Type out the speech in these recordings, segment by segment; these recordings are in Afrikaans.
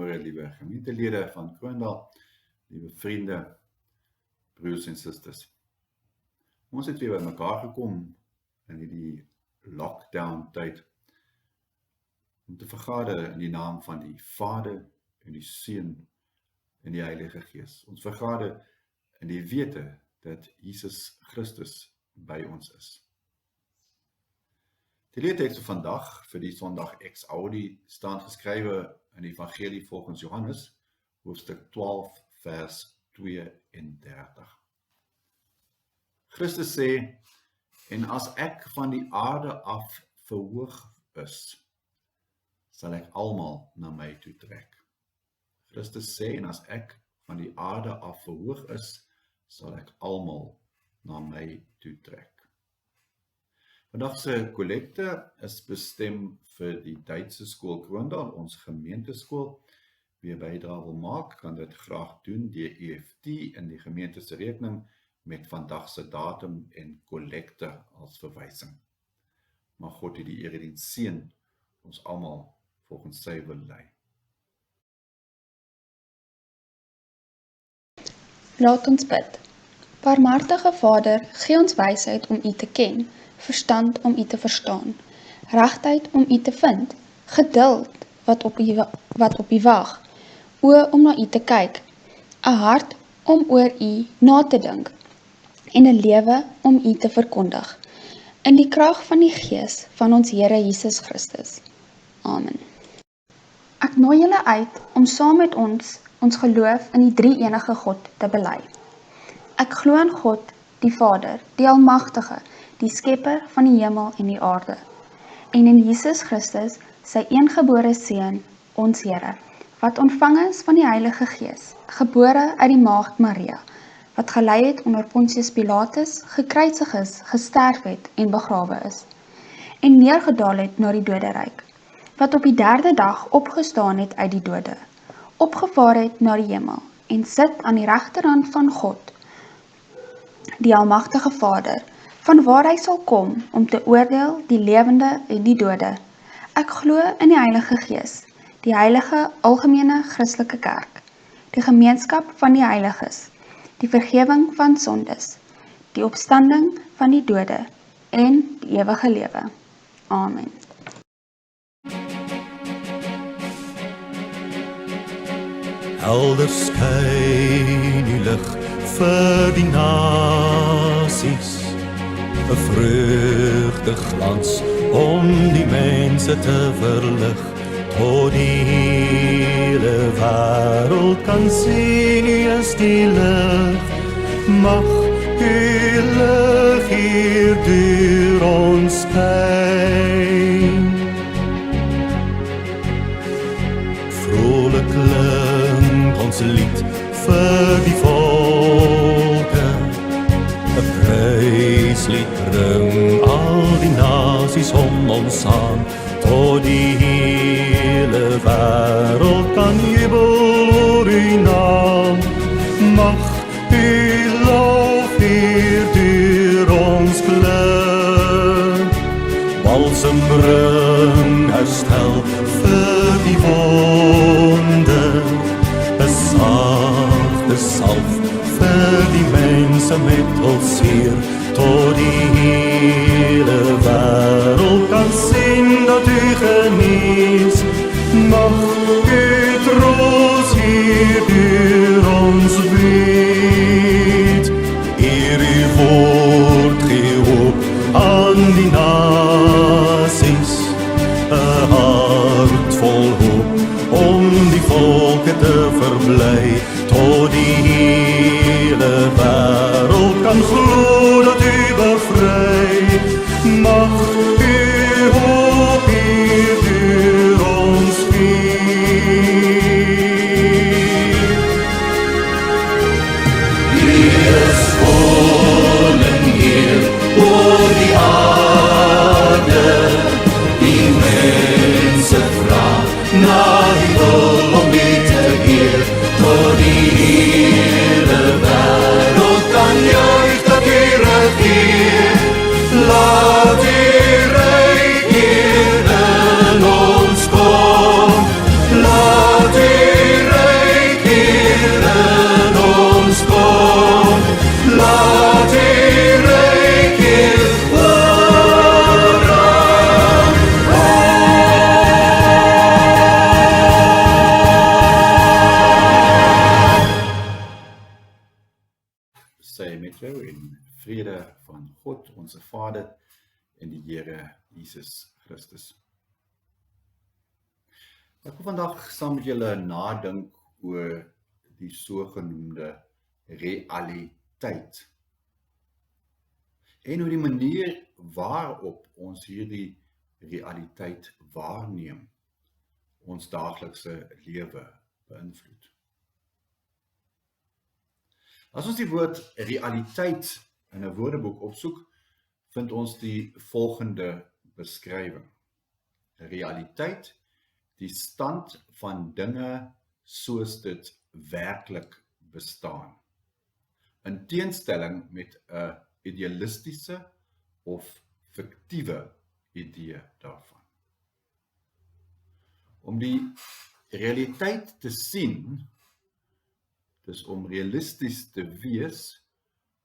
Goeiemôre, liewe gemeentelede van Kroondal, liewe vriende, broers en susters. Ons het weer by mekaar gekom in die lockdown tyd om te vergader in die naam van die Vader en die Seun en die Heilige Gees. Ons vergader in die wete dat Jesus Christus by ons is. Die leerteks vir vandag, vir die Sondag Ex Audi, staan geskrywe in die Evangelie volgens Johannes, hoofstuk 12, vers 32. Christus sê, en as ek van die aarde af verhoog is, sal ek almal na my toe trek. Christus sê, en as ek van die aarde af verhoog is, sal ek almal na my toe trek. Vandag se kollekte is bestem vir die Duitse skool Kroondal, ons gemeenteskool. Wie 'n bydrae wil maak, kan dit graag doen deur EFT in die gemeente se rekening met vandag se datum en kollekte als verwysing. Mag God die erediens seën ons almal volgens sy wil lei. Laat ons bid. Barmhartige Vader, gee ons wysheid om U te ken, verstand om U te verstaan, regheid om U te vind, geduld wat op U wag, oë om na U te kyk, 'n hart om oor U na te dink en 'n lewe om U te verkondig. In die krag van die Gees van ons Here Jesus Christus. Amen. Ek nooi julle uit om saam met ons geloof in die drie-enige God te bely. Ek glo in God, die Vader, die Almagtige, die Skepper van die hemel en die aarde, en in Jesus Christus, sy eengebore Seun, ons Here, wat ontvang is van die Heilige Gees, gebore uit die maagd Maria, wat gelei het onder Pontius Pilatus, gekruisig is, gesterf het en begrawe is, en neergedaal het na die doderyk, wat op die derde dag opgestaan het uit die dode, opgevaar het na die hemel, en sit aan die regterhand van God, die Almagtige Vader, van waar hy sal kom om te oordeel die lewende en die dode. Ek glo in die Heilige Gees, die heilige algemene Christelike kerk, die gemeenskap van die heiliges, die vergewing van sondes, die opstanding van die dode en die ewige lewe. Amen. Helder skyn die lig vir die nasies, 'n vreugdeglans om die mense te verlig, tot die hele wêreld kan sien, U is die lig, mag U lig hier deur ons skyn. Vrolik klink ons lied vir die volke, 'n pryslied bring al die nasies om ons aan, tot die hele wêreld kan jubel oor U naam. Mag U lof hier deur ons klink, balsem bring herstel vir die wonde, 'n sagte salf vir die mense met hulpseer, tot die hele wêreld kan sien dat U genees. Mag U troos hier deur ons bied, eer U woord gee hoop aan die nasies, 'n hart vol hoop om die volke te verbly, tot die hele wêreld kan glo dat U bevry. Mag U hoop hier deur ons vier. U is koning hier oor die aarde, die mense vra na die wil om U te eer, tot die hele wêreld kan juich dat U regeer. Laat U ryk hier in ons kom, laat U sy met jou en vrede van God, onze Vader en die Here Jesus Christus. Ek wil vandag saam met julle nadink oor die sogenoemde realiteit. En oor die manier waarop ons hierdie realiteit waarneem, ons daaglikse lewe beïnvloed. As ons die woord realiteit in 'n woordeboek opsoek, vind ons die volgende beskrywing. Realiteit, die stand van dinge soos dit werklik bestaan, in teenstelling met 'n idealistiese of fiktiewe idee daarvan. Om die realiteit te sien, dus om realisties te wees,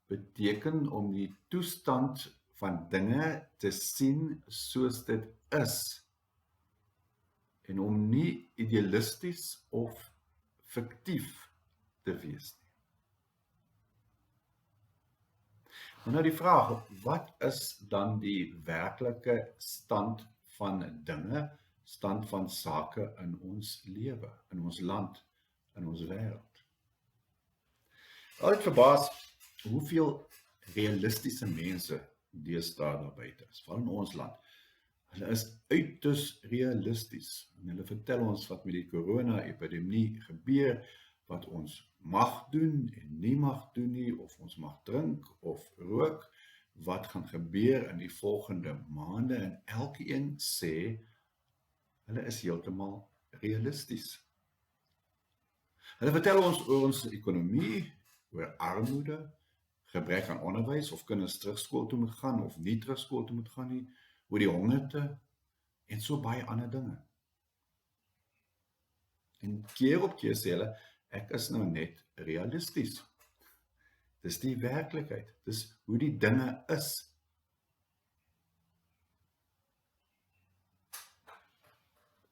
beteken om die toestand van dinge te sien soos dit is, en om nie idealisties of fiktief te wees nie. En nou die vraag, wat is dan die werklike stand van dinge, stand van sake in ons lewe, in ons land, in ons wêreld? Ek verbaas hoeveel realistiese mense deesdae daar buite is, veral in ons land. Hulle is uiters realisties en hulle vertel ons wat met die corona-epidemie gebeur, wat ons mag doen en nie mag doen nie, of ons mag drink of rook, wat gaan gebeur in die volgende maande, en elkeen sê, hulle is heeltemal realisties. Hulle vertel ons oor ons ekonomie, oor armoede, gebrek aan onderwys, of kinders terug skool toe moet gaan, of nie terug skool toe moet gaan nie, oor die hongerte, en so baie ander dinge. En keer op keer sê hulle, ek is nou net realisties. Dis die werklikheid, dis hoe die dinge is.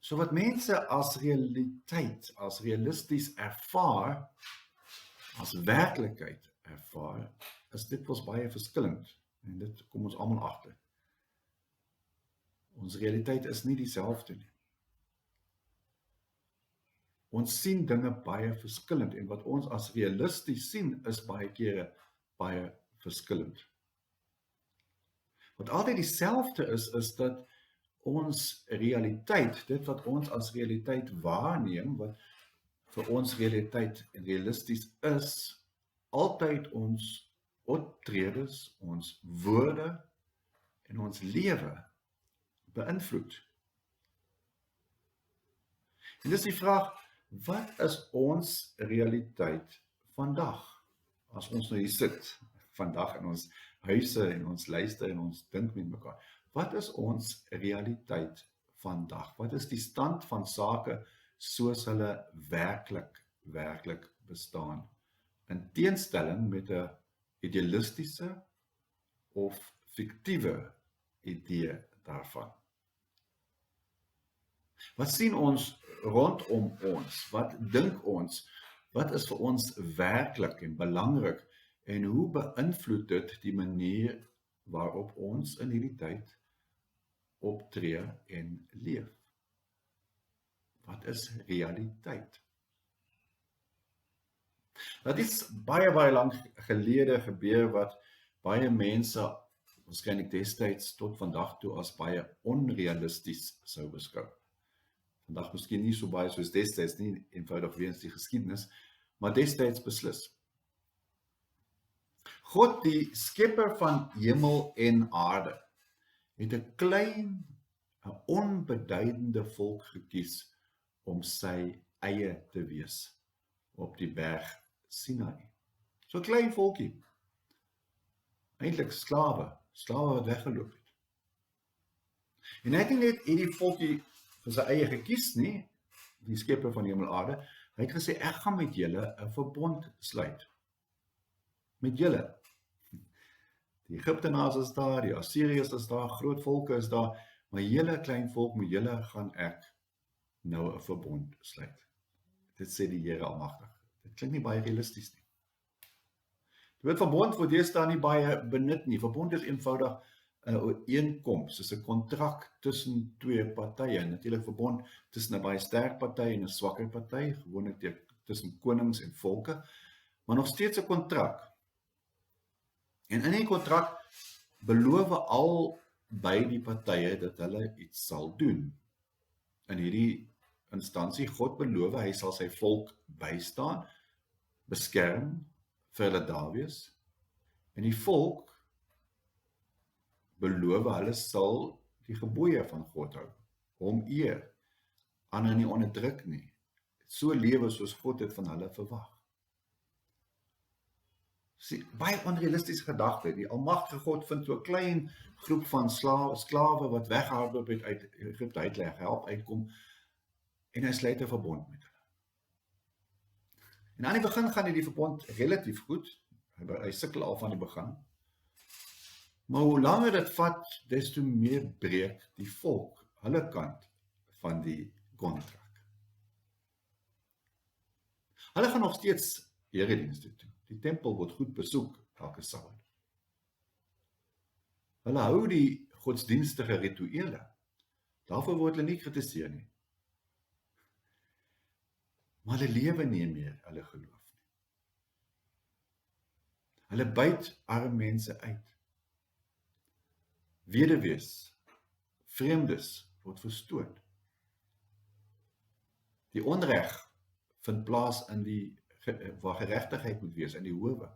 So wat mense as realiteit, as realisties ervaar, as werklikheid ervaar, is dit was baie verskillend. En dit kom ons almal agter. Ons realiteit is nie dieselfde nie. Ons sien dinge baie verskillend, en wat ons as realisties sien, is baie kere baie verskillend. Wat altyd dieselfde is dat ons realiteit, dit wat ons as realiteit waarneem, wat vir ons realiteit en realisties is, altyd ons optredes, ons woorde en ons lewe beïnvloed. En dis die vraag, wat is ons realiteit vandag? As ons nou hier sit, vandag in ons huise en ons luister en ons dink met mekaar, wat is ons realiteit vandag? Wat is die stand van sake soos hulle werklik bestaan? In teenstelling met 'n idealistiese of fiktiewe idee daarvan. Wat sien ons rondom ons? Wat dink ons? Wat is vir ons werklik en belangrik? En hoe beïnvloed dit die manier waarop ons in hierdie tyd optree en leef? Wat is realiteit? Dat is baie lank gelede gebeur wat baie mense, waarskynlik destyds tot vandag toe, as baie onrealisties sou beskou. Vandag miskien nie so baie soos destyds nie, eenvoudig weens die geskiedenis, maar destyds beslis. God, die skepper van hemel en aarde, het 'n klein, 'n onbeduidende volk gekies om sy eie te wees op die berg Sinai. So 'n klein volkie. Eintlik slawe wat weggeloop het. En hy het nie net hierdie volkie vir sy eie gekies nie, die skepper van hemel en aarde, hy het gesê, ek gaan met julle 'n verbond sluit. Met julle. Die Egiptenaars is daar, die Assiriërs is daar, groot volke is daar, maar julle klein volk, met julle gaan ek nou 'n verbond sluit. Dit sê die Here Almagtig. Dit klink nie baie realisties nie. Weet, verbond word deesdae nie baie benut nie. Verbond is eenvoudig 'n ooreenkoms, is 'n kontrak tussen twee partye. Natuurlik verbond tussen 'n baie sterk party en 'n swakker party, gewoonlik tussen konings en volke, maar nog steeds 'n kontrak. En in die kontrak beloof albei die partye dat hulle iets sal doen. In hierdie instansie, God beloof hy sal sy volk bystaan, beskerm, vir hulle daar wees. En die volk beloof hulle sal die gebooie van God hou, hom eer, ander nie onderdruk nie, so lewe soos God het van hulle verwag. Baie onrealistiese gedagte. Die almagtige God vind so 'n klein groep van slawe wat weghardloop het uit Egipte uit, help uitkom, en hy sluit 'n verbond met hulle. En aan die begin gaan die verbond relatief goed, hy sukkel al van die begin, maar hoe langer dit vat, des te meer breek die volk hulle kant van die kontrak. Hulle gaan nog steeds eredienste toe. Die tempel word goed besoek elke Sabbat. Hulle hou die godsdienstige rituele. Daarvoor word hulle nie kritiseer nie. Maar hulle lewe nie meer hulle geloof nie. Hulle buit arme mense uit. Weduwees, vreemdes word verstoot. Die onreg vind plaas in waar geregtigheid moet wees, in die howe.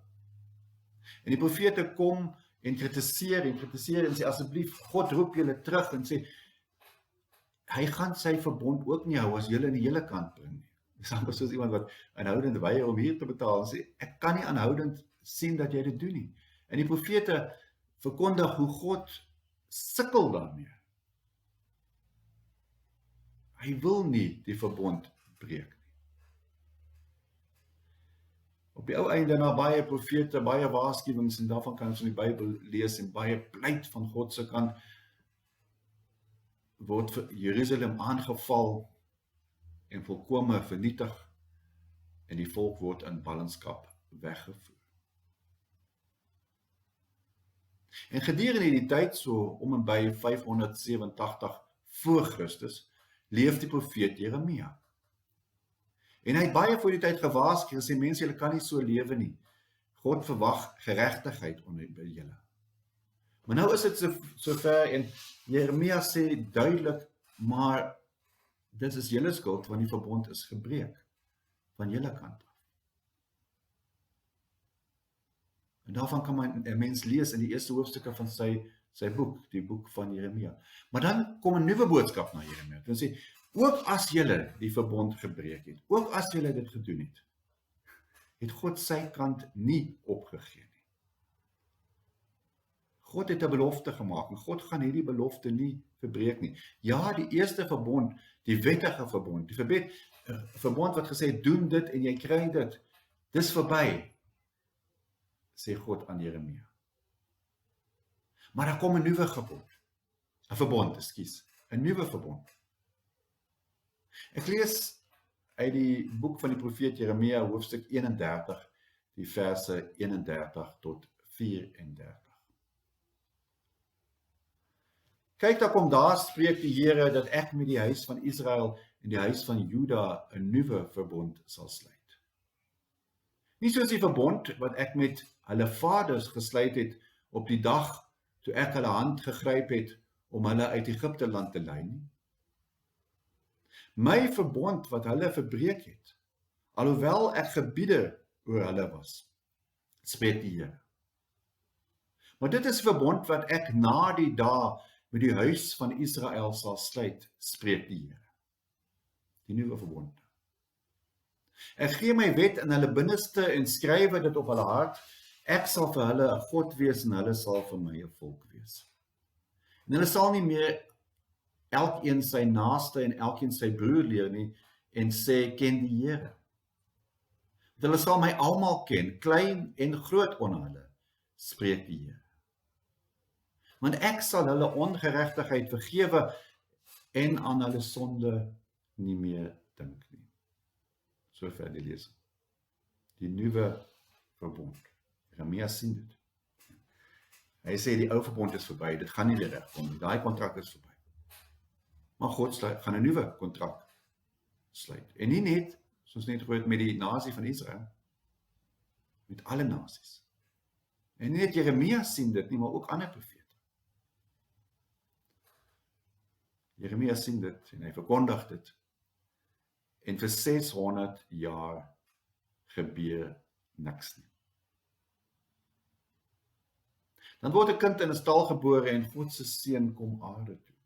En die profete kom en kritiseer en sê, asseblief, God roep julle terug en sê, hy gaan sy verbond ook nie hou as julle in die hele kant bring nie. Dis amper soos iemand wat aanhoudend weier om hier te betaal en sê, ek kan nie aanhoudend sien dat jy dit doen nie. En die profete verkondig hoe God sukkel daarmee. Hy wil nie die verbond breek nie. Op die ou einde, na baie profete, baie waarskuwings, en daarvan kan ons in die Bybel lees, en baie pleit van God se kant, word Jerusalem aangeval en volkome vernietig, en die volk word in ballingskap weggevoer. En gedurende die tyd, so om en by 587 voor Christus, leef die profeet Jeremia. En hy het baie voor die tyd gewaarsku en gesê, mense, julle kan nie so lewe nie. God verwag geregtigheid onder by julle. Maar nou is dit so ver, en Jeremia sê duidelik, maar dit is julle skuld, want die verbond is gebreek, van julle kant af. En daarvan kan een mens lees in die eerste hoofstukke van sy boek, die boek van Jeremia. Maar dan kom 'n nuwe boodskap na Jeremia. Dan sê, ook as julle die verbond gebreek het, ook as julle dit gedoen het, het God sy kant nie opgegee nie. God het 'n belofte gemaak, en God gaan hierdie belofte nie verbreek nie. Ja, die eerste verbond, die wettige verbond, die verbond wat gesê, doen dit en jy kry dit, dis verby, sê God aan Jeremia. Maar daar kom 'n nuwe verbond, 'n nuwe verbond. Ek lees uit die boek van die profeet Jeremia, hoofstuk 31, die verse 31 tot 34. Kyk, daar spreek die Here, dat ek met die huis van Israel en die huis van Juda 'n nuwe verbond sal sluit. Nie soos die verbond wat ek met hulle vaders gesluit het op die dag toe ek hulle hand gegryp het om hulle uit Egipte land te lei nie. My verbond wat hulle verbreek het, alhoewel ek gebieder oor hulle was, spreek die Here. Maar dit is verbond wat ek na die dae met die huis van Israel sal sluit, spreek die Here. Die nuwe verbond. Ek gee my wet in hulle binneste en skrywe dit op hulle hart. Ek sal vir hulle 'n God wees en hulle sal vir my 'n volk wees. En hulle sal nie meer elkeen sy naaste en elkeen sy broer leer nie en sê, ken die Here. Want hulle sal my almal ken, klein en groot onder hulle, spreek die Here. Want ek sal hulle ongeregtigheid vergewe en aan hulle sonde nie meer dink nie. So ver die lesing. Die nuwe verbond. Jeremia sien dit. Hy sê die ou verbond is verby, dit gaan nie weer regkom nie, daai kontrak is verby. Maar God gaan 'n nuwe kontrak sluit. En nie net, soos net gehoor het met die nasie van Israel, met alle nasies. En nie net Jeremia sien dit nie, maar ook ander profete. Jeremia sien dit en hy verkondig dit. En vir 600 jaar gebeur niks nie. Dan word 'n kind in 'n stal gebore en God se seun kom aarde toe.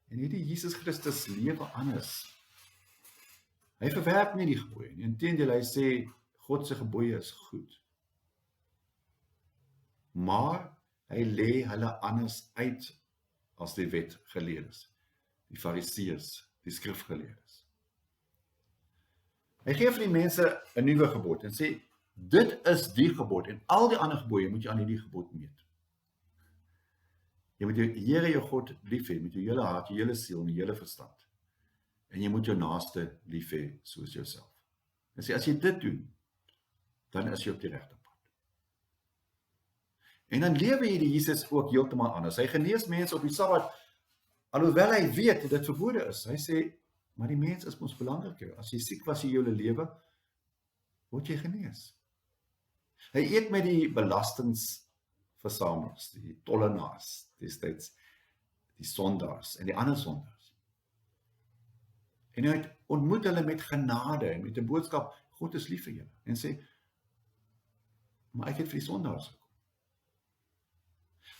En hierdie Jesus Christus lewe anders. Hy verwerp nie die gebooie nie. Inteendeel, hy sê God se gebooie is goed. Maar hy lê hulle anders uit as die wetgeleerdes, die fariseërs, die skrifgeleerdes. Hy gee vir die mense 'n nuwe gebod en sê, dit is die gebod en al die ander gebooie moet jy aan hierdie gebod meet. Jy moet jou Here jou God lief hê met jou hele hart, jou hele siel en jou hele verstand. En jy moet jou naaste lief hê soos jouself. En sê, as jy dit doen, dan is jy op die regte pad. En dan lewe hierdie Jesus ook heeltemal anders. Hy genees mense op die Sabbat, alhoewel hy weet dit verbode is. Hy sê, maar die mens is mos belangriker. As jy siek was in jou lewe, word jy genees. Hy eet met die belastingsversamelaars, die tollenaars, destyds die sondaars en die ander sondaars. En hy ontmoet hulle met genade en met 'n boodskap, God is lief vir julle. En sê, maar ek het vir die sondaars gekom.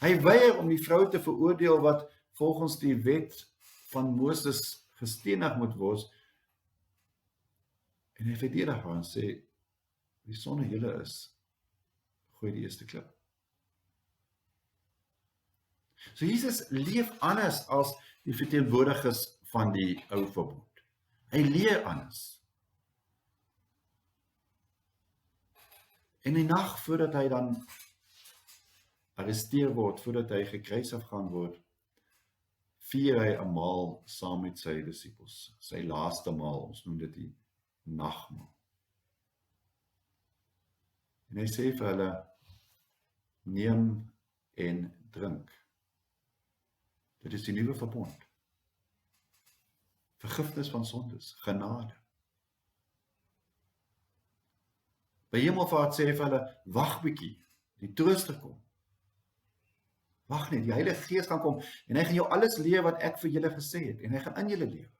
Hy weier om die vrou te veroordeel wat volgens die wet van Moses gestenig moet word. En hy verdedig haar en sê, wie sonder julle is, gooi die eerste klip. So Jesus leef anders as die verteenwoordigers van die ou verbond. Hy leer anders. En die nag voordat hy dan arresteer word, voordat hy gekruisig gaan word, vier hy 'n maal saam met sy disippels. Sy laaste maal, ons noem dit die nagmaal. En hy sê vir hulle, neem en drink. Dit is die nuwe verbond. Vergifnis van sondes, genade. By Hemelvaart sê hy vir hulle, wag bietjie, die trooster kom. Wag net, die Heilige Gees gaan kom en hy gaan jou alles leer wat ek vir julle gesê het en hy gaan in julle lewe.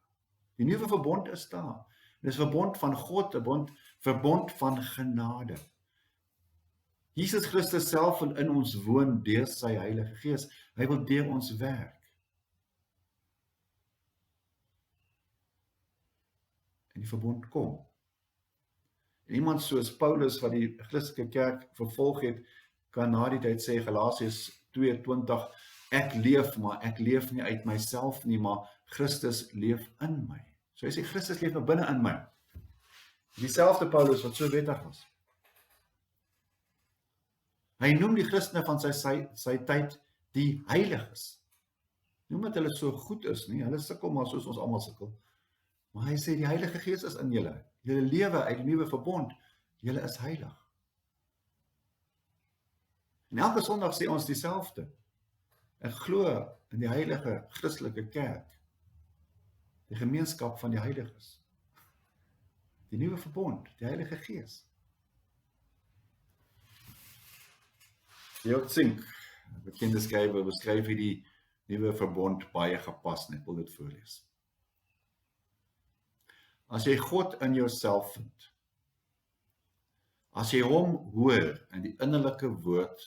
Die nuwe verbond is daar. Dit is verbond van God, 'n verbond van genade. Jesus Christus self wil in ons woon deur sy Heilige Gees. Hy wil deur ons werk. En die verbond kom. En iemand soos Paulus wat die Christelike kerk vervolg het, kan na die tyd sê, Galasiërs 2:20, ek leef, maar ek leef nie uit myself nie, maar Christus leef in my. So hy sê, Christus leef nou binne in my. Dieselfde Paulus wat so wettig was. Hy noem die Christene van sy tyd die heiliges. Noem dat hulle so goed is, nie? Hulle sukkel maar soos ons almal sukkel. Maar hy sê, die Heilige Gees is in julle. Julle lewe uit die nuwe verbond. Julle is heilig. En elke Sondag sê ons dieselfde. Ek glo in die heilige Christelike kerk. Die gemeenskap van die heiliges. Die nuwe verbond, die Heilige Gees. Georg Zink, bekende skrywer, beskryf hierdie nuwe verbond baie gepas, net wil dit voorlees. As jy God in jouself vind, as jy hom hoor in die innerlike woord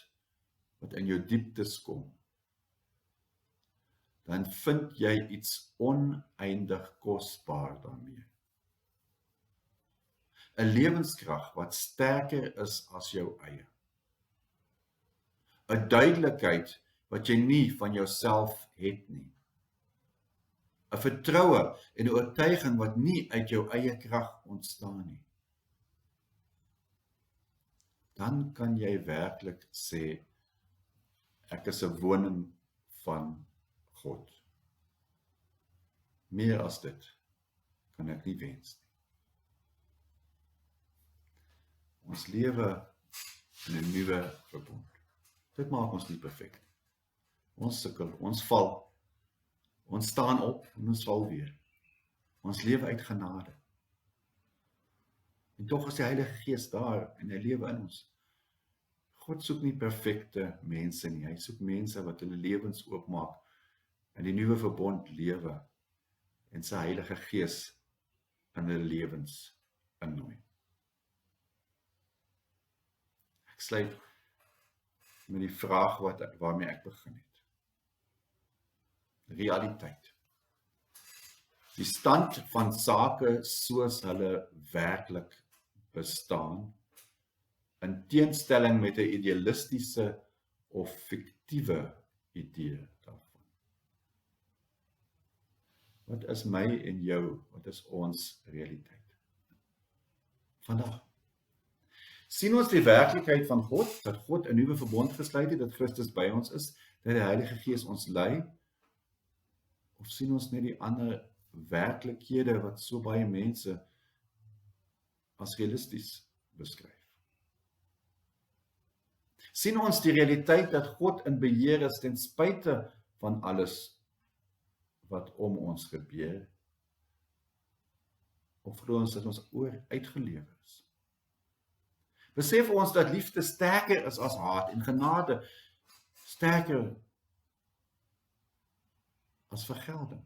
wat in jou dieptes kom, dan vind jy iets oneindig kosbaar daarmee. 'n lewenskrag wat sterker is as jou eie. 'n duidelikheid wat jy nie van jouself het nie. 'n vertroue en 'n oortuiging wat nie uit jou eie krag ontstaan nie. Dan kan jy werklik sê, ek is 'n woning van God. Meer as dit kan ek nie wens nie. Ons lewe in 'n nuwe verbond. Dit maak ons nie perfek. Ons sukkel, ons val, ons staan op en ons val weer. Ons lewe uit genade. En tog is die Heilige Gees daar en hy lewe in ons. God soek nie perfekte mense nie, hy soek mense wat hulle lewens oopmaak in die nuwe verbond lewe en sy Heilige Gees in hulle lewens innooi. Ek sluit met die vraag waarmee ek begin het. Realiteit. Die stand van sake soos hulle werklik bestaan, in teenstelling met 'n idealistiese of fiktiewe idee daarvan. Wat is my en jou, wat is ons realiteit? Vandag. Sien ons die werklikheid van God, dat God 'n nuwe verbond gesluit het, dat Christus by ons is, dat die Heilige Gees ons lei, of sien ons net die ander werklikhede wat so baie mense as realisties beskryf? Sien ons die realiteit dat God in beheer is ten spyte van alles wat om ons gebeur? Of glo ons dat ons oor uitgelewe is? Besef ons dat liefde sterker is as haat en genade sterker as vergelding?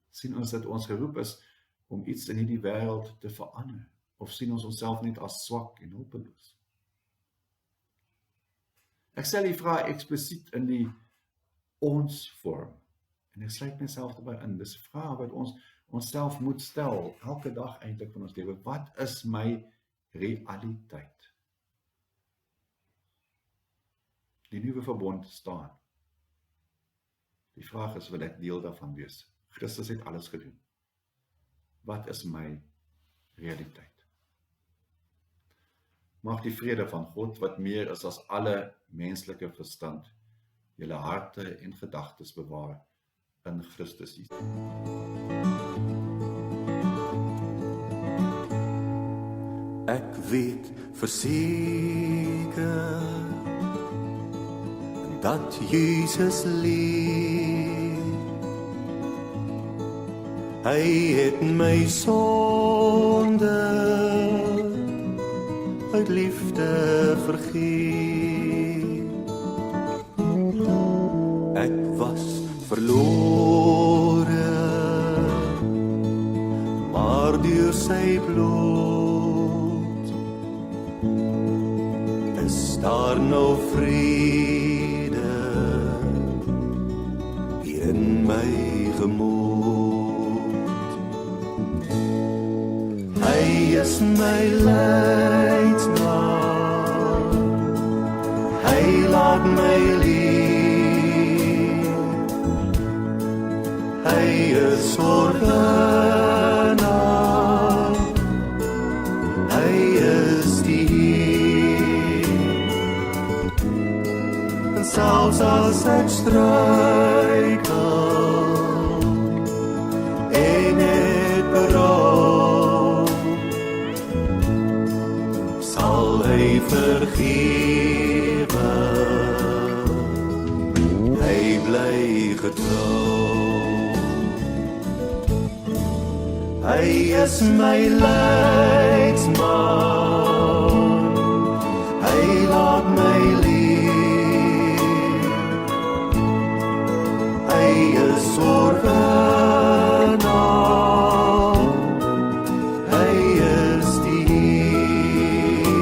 Sien ons dat ons geroep is om iets in hierdie wêreld te verander? Of sien ons onsself net as swak en hulpeloos? Ek stel die vraag eksplisiet in die ons vorm. En ek sluit myself daarbij in. Dis 'n vraag wat ons onsself moet stel, elke dag eintlik van ons lewe. Wat is my realiteit? Die nuwe verbond staan. Die vraag is, wil ek deel daarvan wees? Christus het alles gedoen. Wat is my realiteit? Mag die vrede van God, wat meer is as alle menslike verstand, julle harte en gedagtes bewaar in Christus Jesus. Ek weet verseker dat Jesus leef. Hy het my sonde uit liefde vergeef. Ek was verlore, maar deur sy bloed is daar nou vrede in my gemoed. Hy is my leidsman, hy laat my leef. Hy is oorwinnaar, hy is die Heer. En selfs as ek struikel en het berou, sal hy vergewe, hy bly getrou. Hy is my leidsman, hy laat my leef. Hy is oorwinnaar, hy is die Heer.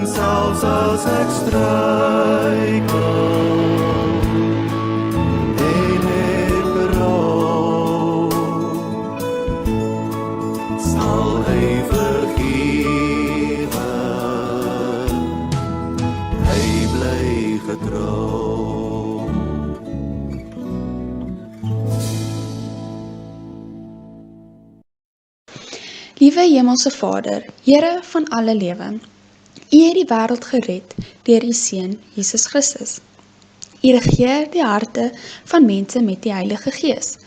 En selfs as ek struikel en het berou, sal hy vergewe, hy bly getrou. Liewe Hemelse Vader, Here van alle lewe, U het die wêreld gered deur U Seun, Jesus Christus. U regeer die harte van mense met die Heilige Gees.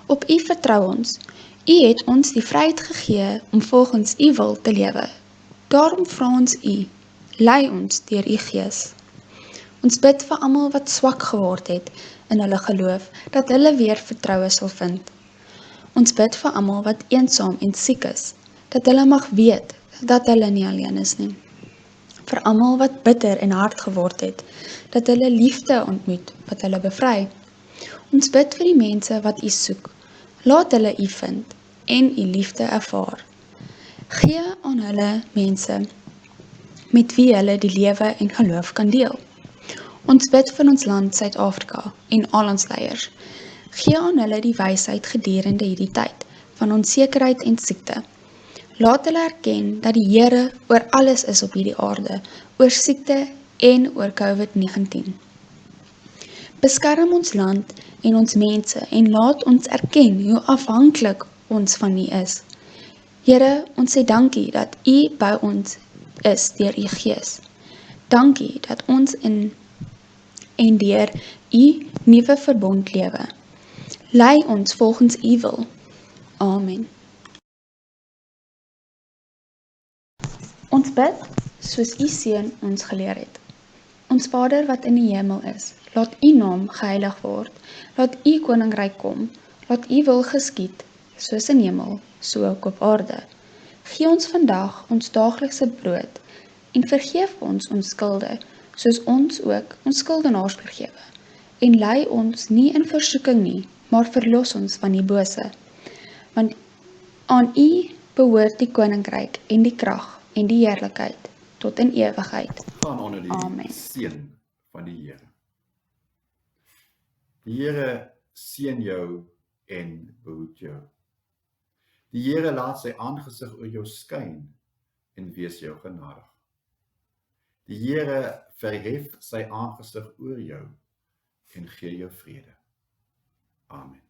Op U vertrou ons. U het ons die vryheid gegee om volgens U wil te lewe. Daarom vra ons U, lei ons deur U Gees. Ons bid vir almal wat swak geword het in hulle geloof, dat hulle weer vertroue sal vind. Ons bid vir almal wat eensaam en siek is, dat hulle mag weet dat hulle nie alleen is nie. Vir almal wat bitter en hard geword het, dat hulle liefde ontmoet wat hulle bevry. Ons bid vir die mense wat U soek, laat hulle U vind en U liefde ervaar. Gee aan hulle mense met wie hulle die lewe en geloof kan deel. Ons bid vir ons land Suid-Afrika en al ons leiers. Gee aan hulle die wysheid gedurende hierdie tyd van onsekerheid en siekte. Laat hulle erken dat die Here oor alles is op hierdie aarde, oor siekte en oor COVID-19. Beskerm ons land en ons mense en laat ons erken hoe afhanklik ons van U is. Here, ons sê dankie dat U by ons is deur U Gees. Dankie dat ons in en deur U nuwe verbond lewe. Lei ons volgens U wil. Amen. Ons bid soos U Seun ons geleer het. Ons Vader wat in die hemel is, laat U naam geheilig word. Laat U koninkryk kom. Laat U wil geskied, soos in hemel, so ook op aarde. Gee ons vandag ons daaglikse brood en vergeef ons ons skulde, soos ons ook ons skuldenaars vergewe. En lei ons nie in versoeking nie, maar verlos ons van die bose. Want aan U behoort die koninkryk en die krag en die heerlikheid tot in ewigheid. Gaan onder die Amen. seën van die Here. Die Here seën jou en behoed jou. Die Here laat sy aangesig oor jou skyn en wees jou genadig. Die Here verhef sy aangesig oor jou en gee jou vrede. Amen.